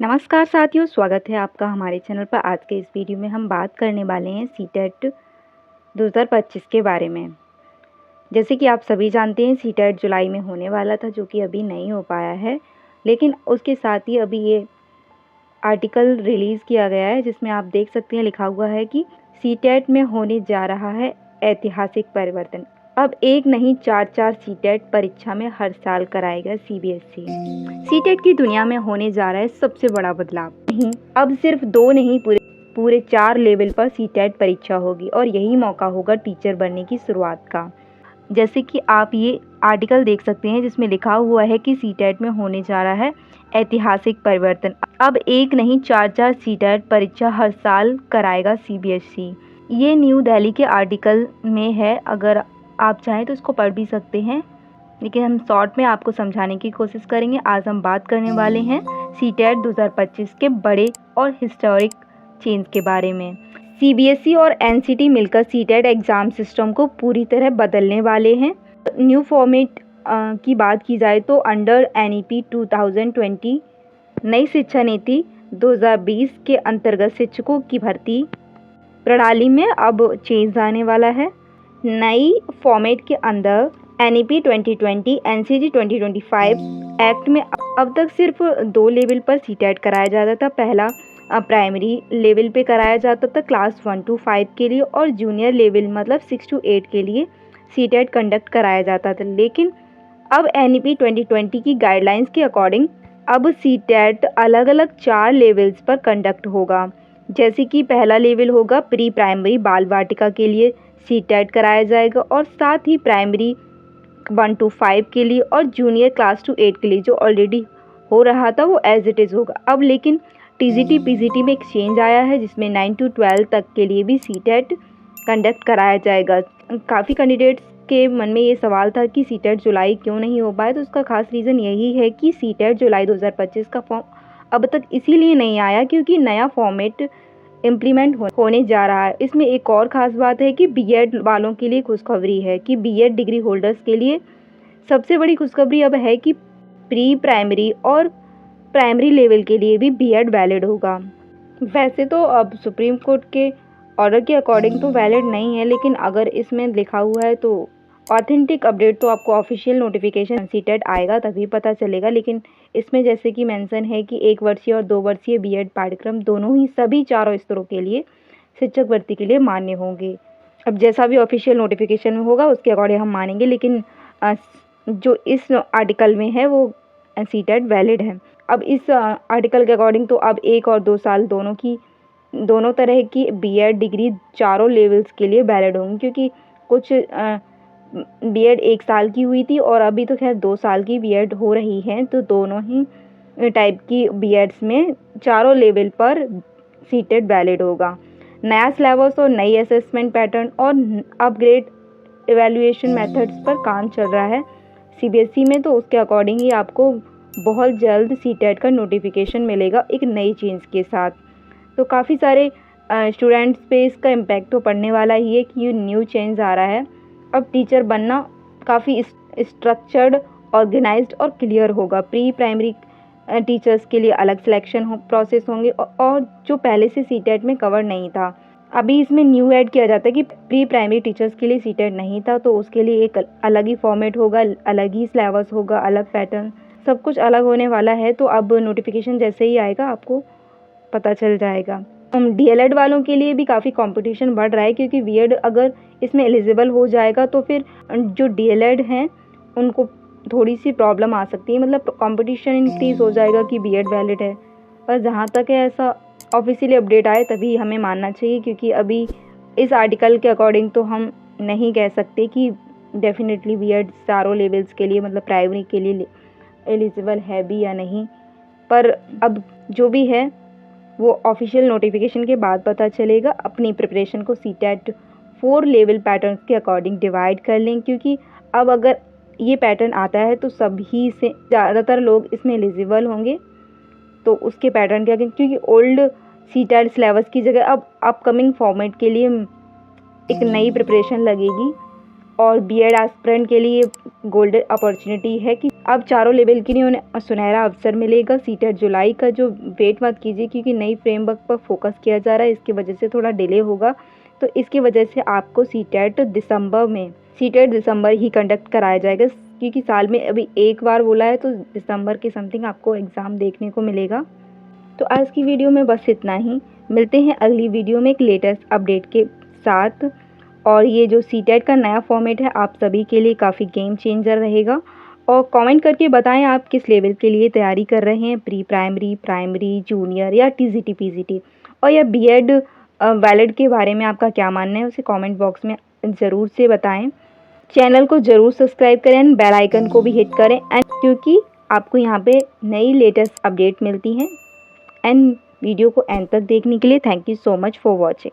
नमस्कार साथियों, स्वागत है आपका हमारे चैनल पर। आज के इस वीडियो में हम बात करने वाले हैं सीटेट 2025 के बारे में। जैसे कि आप सभी जानते हैं, सीटेट जुलाई में होने वाला था, जो कि अभी नहीं हो पाया है। लेकिन उसके साथ ही अभी ये आर्टिकल रिलीज़ किया गया है, जिसमें आप देख सकते हैं लिखा हुआ है कि सीटेट में होने जा रहा है ऐतिहासिक परिवर्तन। अब एक नहीं 4 सीटेट परीक्षा में हर साल कराएगा सीबीएसई। सीटेट की दुनिया में होने जा रहा है सबसे बड़ा बदलाव। नहीं, अब सिर्फ 2 नहीं पूरे 4 लेवल पर सीटेट परीक्षा होगी और यही मौका होगा टीचर बनने की शुरुआत का। जैसे कि आप ये आर्टिकल देख सकते हैं, जिसमें लिखा हुआ है कि सीटेट में होने जा रहा है ऐतिहासिक परिवर्तन। अब एक नहीं 4 सीटेट परीक्षा हर साल कराएगा सीबीएसई। ये न्यू दिल्ली के आर्टिकल में है, अगर आप चाहें तो इसको पढ़ भी सकते हैं, लेकिन हम शॉर्ट में आपको समझाने की कोशिश करेंगे। आज हम बात करने वाले हैं सीटेट 2025 के बड़े और हिस्टोरिक चेंज के बारे में। सीबीएसई और एनसीटी मिलकर सीटेट एग्ज़ाम सिस्टम को पूरी तरह बदलने वाले हैं। न्यू फॉर्मेट की बात की जाए तो अंडर एनईपी 2020 नई शिक्षा नीति 2020 के अंतर्गत शिक्षकों की भर्ती प्रणाली में अब चेंज आने वाला है। नई फॉर्मेट के अंदर एनईपी 2020 एनसीटी 2025 एक्ट में अब तक सिर्फ 2 लेवल पर सीटेट कराया जाता था। पहला प्राइमरी लेवल पे कराया जाता था क्लास 1 to 5 के लिए, और जूनियर लेवल मतलब 6 to 8 के लिए सीटेट कंडक्ट कराया जाता था। लेकिन अब एनईपी 2020 की गाइडलाइंस के अकॉर्डिंग अब सीटेट अलग अलग 4 लेवल्स पर कंडक्ट होगा। जैसे कि पहला लेवल होगा प्री प्राइमरी बाल वाटिका के लिए सीटेट कराया जाएगा, और साथ ही प्राइमरी 1 to 5 के लिए और जूनियर क्लास 2 8 के लिए जो ऑलरेडी हो रहा था वो एज इट इज़ होगा। अब लेकिन टीजीटी पीजीटी में एक चेंज आया है, जिसमें 9 to 12 तक के लिए भी सीटेट कंडक्ट कराया जाएगा। काफ़ी कैंडिडेट्स के मन में ये सवाल था कि सीटेट जुलाई क्यों नहीं हो पाया, तो उसका खास रीज़न यही है कि सीटेट जुलाई 2025 का फॉर्म अब तक इसीलिए नहीं आया क्योंकि नया फॉर्मेट इम्प्लीमेंट होने जा रहा है। इसमें एक और ख़ास बात है कि बीएड वालों के लिए खुशखबरी है कि बीएड डिग्री होल्डर्स के लिए सबसे बड़ी खुशखबरी अब है कि प्री प्राइमरी और प्राइमरी लेवल के लिए भी बीएड वैलिड होगा। वैसे तो अब सुप्रीम कोर्ट के ऑर्डर के अकॉर्डिंग तो वैलिड नहीं है, लेकिन अगर इसमें लिखा हुआ है तो ऑथेंटिक अपडेट तो आपको ऑफिशियल नोटिफिकेशन सीटेट आएगा तभी पता चलेगा। लेकिन इसमें जैसे कि मेंशन है कि 1 वर्षीय और 2 वर्षीय बीएड पाठ्यक्रम दोनों ही सभी 4 स्तरों के लिए शिक्षक भर्ती के लिए मान्य होंगे। अब जैसा भी ऑफिशियल नोटिफिकेशन में होगा उसके अकॉर्डिंग हम मानेंगे, लेकिन जो इस आर्टिकल में है वो सीटेट वैलिड है। अब इस आर्टिकल के अकॉर्डिंग तो अब 1 और 2 साल दोनों तरह की बीएड डिग्री चारों लेवल्स के लिए वैलिड होंगी, क्योंकि कुछ बीएड 1 साल की हुई थी और अभी तो खैर 2 साल की बीएड हो रही है, तो दोनों ही टाइप की बीएड्स में चारों लेवल पर सीटेट वैलिड होगा। नया सिलेबस और नई असेसमेंट पैटर्न और अपग्रेड एवेल्युएशन मेथड्स पर काम चल रहा है सीबीएसई में, तो उसके अकॉर्डिंग ही आपको बहुत जल्द सीटेट का नोटिफिकेशन मिलेगा एक नई चेंज के साथ। तो काफ़ी सारे स्टूडेंट्स पे इसका इम्पैक्ट तो पड़ने वाला ही है कि ये न्यू चेंज आ रहा है। अब टीचर बनना काफ़ी स्ट्रक्चर्ड, ऑर्गेनाइज्ड और क्लियर होगा। प्री प्राइमरी टीचर्स के लिए अलग सिलेक्शन प्रोसेस होंगे और जो पहले से सीटेट में कवर नहीं था। अभी इसमें न्यू ऐड किया जाता है कि प्री प्राइमरी टीचर्स के लिए सीटेट नहीं था, तो उसके लिए एक अलग ही फॉर्मेट होगा, अलग ही सिलेबस होगा, अलग पैटर्न, सब कुछ अलग होने वाला है। तो अब नोटिफिकेशन जैसे ही आएगा आपको पता चल जाएगा। डीएलएड वालों के लिए भी काफ़ी कंपटीशन बढ़ रहा है, क्योंकि बीएड अगर इसमें एलिजिबल हो जाएगा तो फिर जो डीएलएड हैं उनको थोड़ी सी प्रॉब्लम आ सकती है, मतलब कंपटीशन इंक्रीज़ हो जाएगा कि बीएड वैलिड है। पर जहाँ तक है ऐसा ऑफिशियली अपडेट आए तभी हमें मानना चाहिए, क्योंकि अभी इस आर्टिकल के अकॉर्डिंग तो हम नहीं कह सकते कि डेफिनेटली बीएड चारों लेवल्स के लिए मतलब प्राइमरी के लिए एलिजिबल है भी या नहीं। पर अब जो भी है वो ऑफिशियल नोटिफिकेशन के बाद पता चलेगा। अपनी प्रिपरेशन को सीटेट 4 लेवल पैटर्न्स के अकॉर्डिंग डिवाइड कर लें, क्योंकि अब अगर ये पैटर्न आता है तो सभी से ज़्यादातर लोग इसमें एलिजिबल होंगे। तो उसके पैटर्न के अकॉर्डिंग, क्योंकि ओल्ड सीटेट सिलेबस की जगह अब अपकमिंग फॉर्मेट के लिए एक नई प्रिपरेशन लगेगी, और बीएड एस्पिरेंट के लिए गोल्डन अपॉर्चुनिटी है कि अब चारों लेवल के लिए उन्हें सुनहरा अवसर मिलेगा। सीटेट जुलाई का जो वेट मत कीजिए, क्योंकि नई फ्रेमवर्क पर फोकस किया जा रहा है, इसकी वजह से थोड़ा डिले होगा। तो इसकी वजह से आपको सीटेट दिसंबर ही कंडक्ट कराया जाएगा, क्योंकि साल में अभी एक बार बोला है, तो दिसंबर के समथिंग आपको एग्ज़ाम देखने को मिलेगा। तो आज की वीडियो में बस इतना ही। मिलते हैं अगली वीडियो में एक लेटेस्ट अपडेट के साथ। और ये जो सीटेट का नया फॉर्मेट है आप सभी के लिए काफ़ी गेम चेंजर रहेगा। और कमेंट करके बताएं आप किस लेवल के लिए तैयारी कर रहे हैं, प्री प्राइमरी, प्राइमरी, जूनियर या टीजीटी पीजीटी। और या बीएड वैलिड के बारे में आपका क्या मानना है, उसे कमेंट बॉक्स में ज़रूर से बताएं। चैनल को ज़रूर सब्सक्राइब करें एंड बेल आइकन को भी हिट करें, एंड क्योंकि आपको यहाँ पे नई लेटेस्ट अपडेट मिलती हैं। एंड वीडियो को एंड तक देखने के लिए thank you so much for watching.